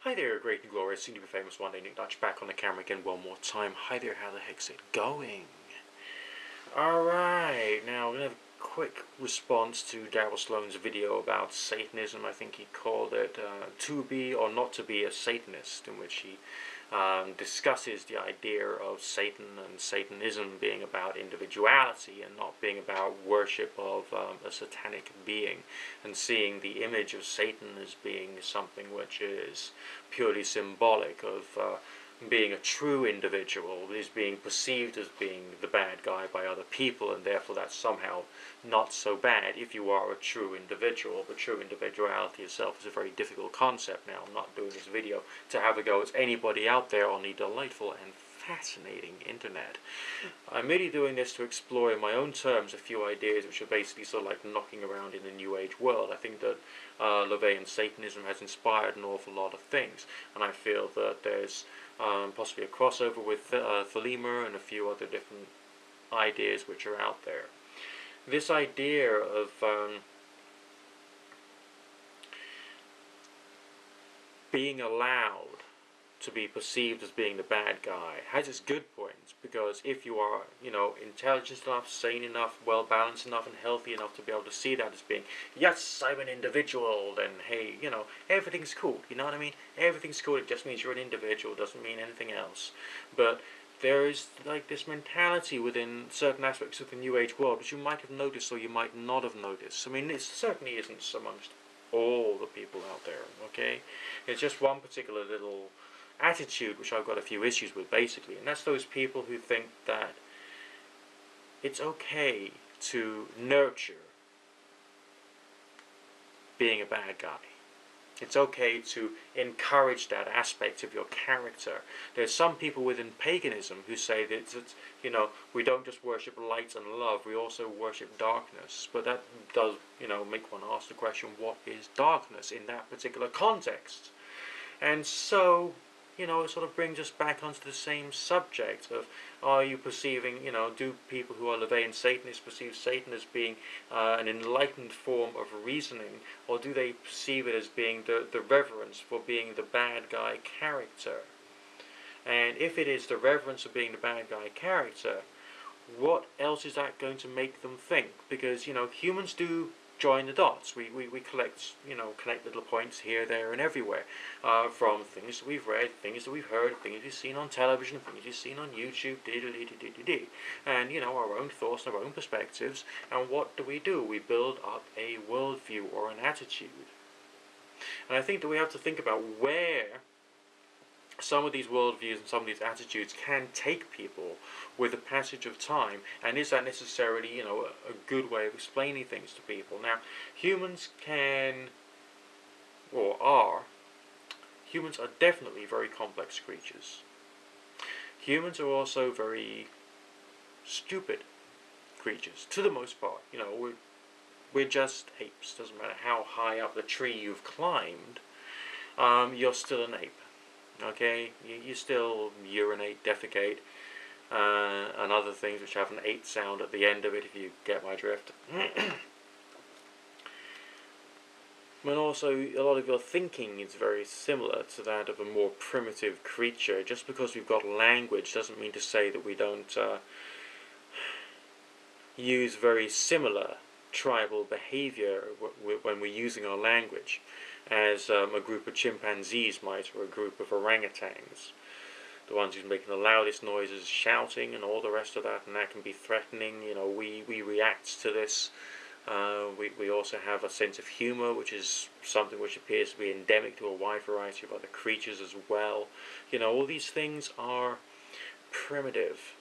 Hi there, great and glorious, soon to be famous one day, Nick Dutch back on the camera again one more time. Hi there, how the heck's it going? Alright, now we're going to have a quick response to Darryl Sloan's video about Satanism. I think he called it To Be or Not to Be a Satanist, in which he discusses the idea of Satan and Satanism being about individuality and not being about worship of a satanic being, and seeing the image of Satan as being something which is purely symbolic of being a true individual, is being perceived as being the bad guy by other people, and therefore that's somehow not so bad if you are a true individual. But true individuality itself is a very difficult concept. Now, I'm not doing this video to have a go at anybody out there on the delightful and fascinating internet. I'm merely doing this to explore in my own terms a few ideas which are basically sort of like knocking around in the New Age world. I think that LaVeyan Satanism has inspired an awful lot of things, and I feel that there's possibly a crossover with Thelema and a few other different ideas which are out there. This idea of being allowed to be perceived as being the bad guy has its good points, because if you are, intelligent enough, sane enough, well balanced enough and healthy enough to be able to see that as being, yes, I'm an individual, then hey, everything's cool, you know what I mean? Everything's cool. It just means you're an individual, doesn't mean anything else. But there is like this mentality within certain aspects of the New Age world which you might have noticed or you might not have noticed. I mean, it certainly isn't amongst all the people out there, okay? It's just one particular little attitude which I've got a few issues with, basically, and that's those people who think that it's okay to nurture being a bad guy. It's okay to encourage that aspect of your character. There's some people within paganism who say that we don't just worship light and love, we also worship darkness. But that does, make one ask the question, what is darkness in that particular context? And so, it sort of brings us back onto the same subject of, are you perceiving, do people who are LaVeyan Satanists perceive Satan as being an enlightened form of reasoning, or do they perceive it as being the reverence for being the bad guy character? And if it is the reverence of being the bad guy character, what else is that going to make them think? Because, humans do join the dots. We collect, connect little points here, there, and everywhere, from things that we've read, things that we've heard, things we've seen on television, things we've seen on YouTube, and our own thoughts, our own perspectives. And what do? We build up a worldview or an attitude. And I think that we have to think about where some of these worldviews and some of these attitudes can take people with the passage of time, and is that necessarily, a good way of explaining things to people? Now, humans are definitely very complex creatures. Humans are also very stupid creatures, to the most part. We're just apes. Doesn't matter how high up the tree you've climbed, you're still an ape. Okay, you still urinate, defecate, and other things which have an 8 sound at the end of it, if you get my drift. And also, a lot of your thinking is very similar to that of a more primitive creature. Just because we've got language doesn't mean to say that we don't use very similar tribal behavior when we're using our language, as a group of chimpanzees might, or a group of orangutans. The ones who's making the loudest noises, shouting, and all the rest of that, and that can be threatening. We react to this. We also have a sense of humor, which is something which appears to be endemic to a wide variety of other creatures as well. All these things are primitive.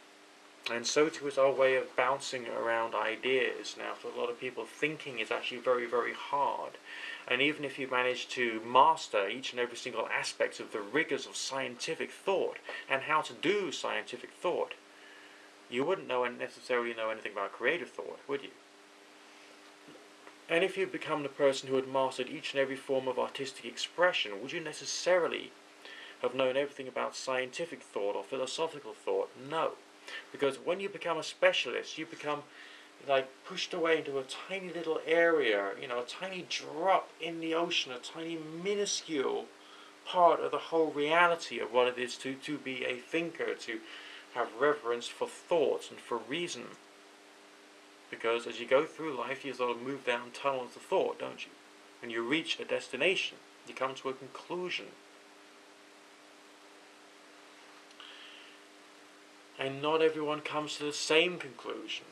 And so too is our way of bouncing around ideas. Now, for a lot of people, thinking is actually very, very hard. And even if you manage to master each and every single aspect of the rigors of scientific thought and how to do scientific thought, you wouldn't necessarily know anything about creative thought, would you? And if you become the person who had mastered each and every form of artistic expression, would you necessarily have known everything about scientific thought or philosophical thought? No. Because when you become a specialist, you become pushed away into a tiny little area, a tiny drop in the ocean, a tiny minuscule part of the whole reality of what it is to be a thinker, to have reverence for thought and for reason. Because as you go through life, you sort of move down tunnels of thought, don't you? When you reach a destination, you come to a conclusion. And not everyone comes to the same conclusion.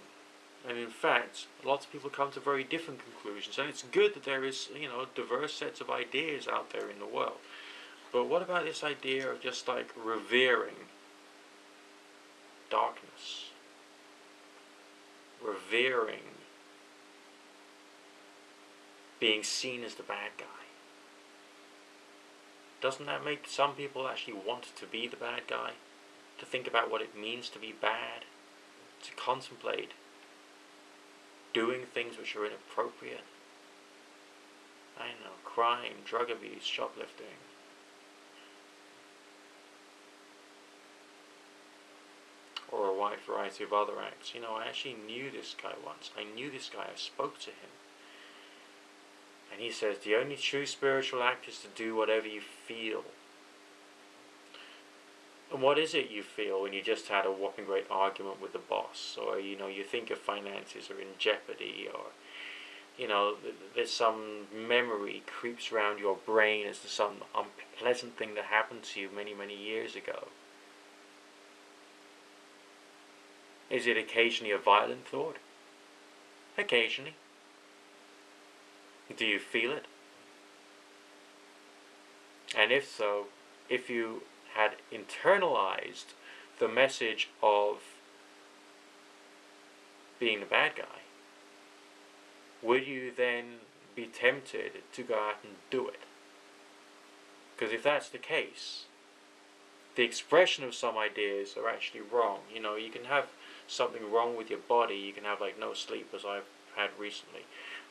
And in fact, lots of people come to very different conclusions. And it's good that there is, diverse sets of ideas out there in the world. But what about this idea of just like revering darkness? Revering being seen as the bad guy. Doesn't that make some people actually want to be the bad guy? To think about what it means to be bad? To contemplate doing things which are inappropriate? I know, crime, drug abuse, shoplifting. Or a wide variety of other acts. I actually knew this guy once. I spoke to him. And he says, the only true spiritual act is to do whatever you feel. And what is it you feel when you just had a whopping great argument with the boss? Or, you think your finances are in jeopardy, or, there's some memory creeps around your brain as to some unpleasant thing that happened to you many, many years ago. Is it occasionally a violent thought? Occasionally. Do you feel it? And if so, if you had internalized the message of being the bad guy, would you then be tempted to go out and do it? Because if that's the case, the expression of some ideas are actually wrong. You can have something wrong with your body. You can have like no sleep, as I've had recently.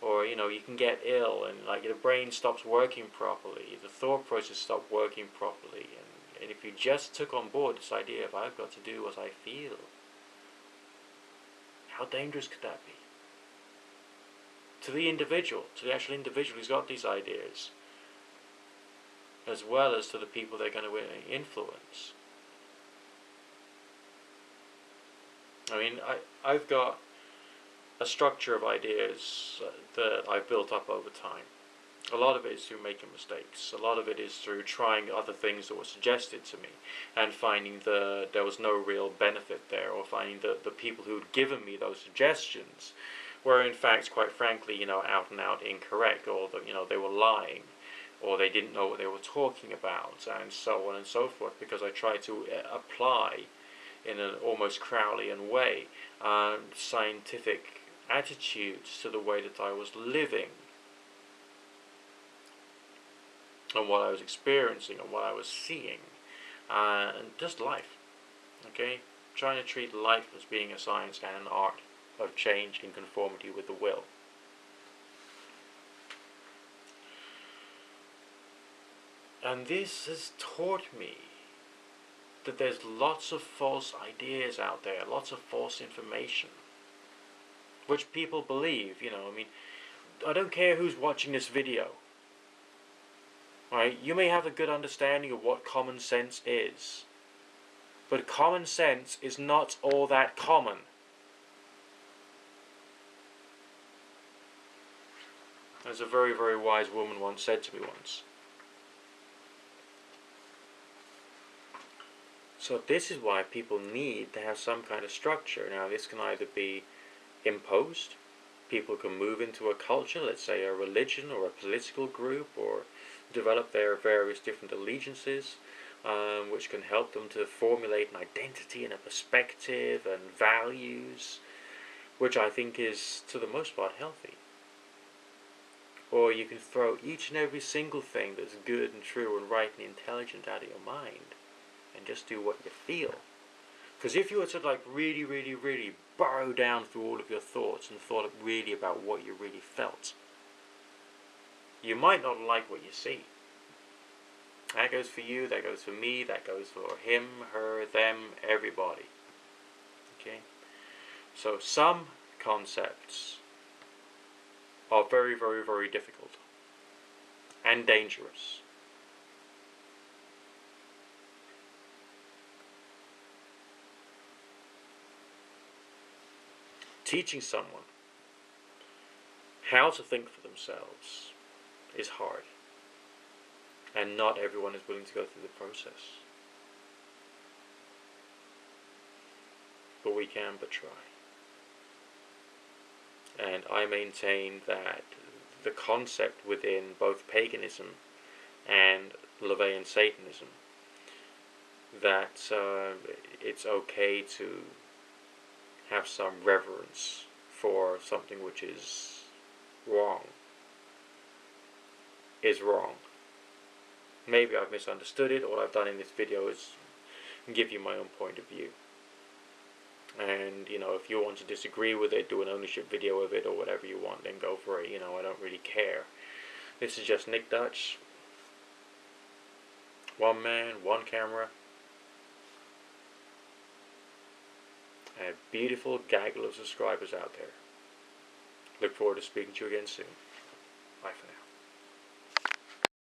Or, you can get ill and like the brain stops working properly, the thought process stops working properly, and if you just took on board this idea of I've got to do what I feel, how dangerous could that be? To the individual, to the actual individual who's got these ideas, as well as to the people they're going to influence. I mean, I've got a structure of ideas that I've built up over time. A lot of it is through making mistakes. A lot of it is through trying other things that were suggested to me and finding there was no real benefit there, or finding the people who had given me those suggestions were in fact, quite frankly, out and out incorrect, or they were lying, or they didn't know what they were talking about, and so on and so forth, because I tried to apply in an almost Crowleyan way scientific attitudes to the way that I was living and what I was experiencing and what I was seeing, and just life, okay? Trying to treat life as being a science and an art of change in conformity with the will. And this has taught me that there's lots of false ideas out there, lots of false information, which people believe, I don't care who's watching this video, right? You may have a good understanding of what common sense is, but common sense is not all that common. As a very, very wise woman once said to me once. So this is why people need to have some kind of structure. Now this can either be imposed. People can move into a culture, let's say a religion or a political group, or develop their various different allegiances, which can help them to formulate an identity and a perspective and values, which I think is, to the most part, healthy. Or you can throw each and every single thing that's good and true and right and intelligent out of your mind and just do what you feel. Because if you were to really, really, really burrow down through all of your thoughts and thought really about what you really felt, you might not like what you see. That goes for you, that goes for me, that goes for him, her, them, everybody. Okay? So some concepts are very, very, very difficult and dangerous. teaching someone how to think for themselves is hard. And not everyone is willing to go through the process. But we can but try. And I maintain that the concept within both paganism and LaVeyan Satanism, that it's okay to have some reverence for something which is wrong, is wrong. Maybe I've misunderstood it. All I've done in this video is give you my own point of view. And, you know, if you want to disagree with it, do an ownership video of it or whatever you want, then go for it. You know, I don't really care. This is just Nick Dutch. One man, one camera. And a beautiful gaggle of subscribers out there. Look forward to speaking to you again soon. Bye for now.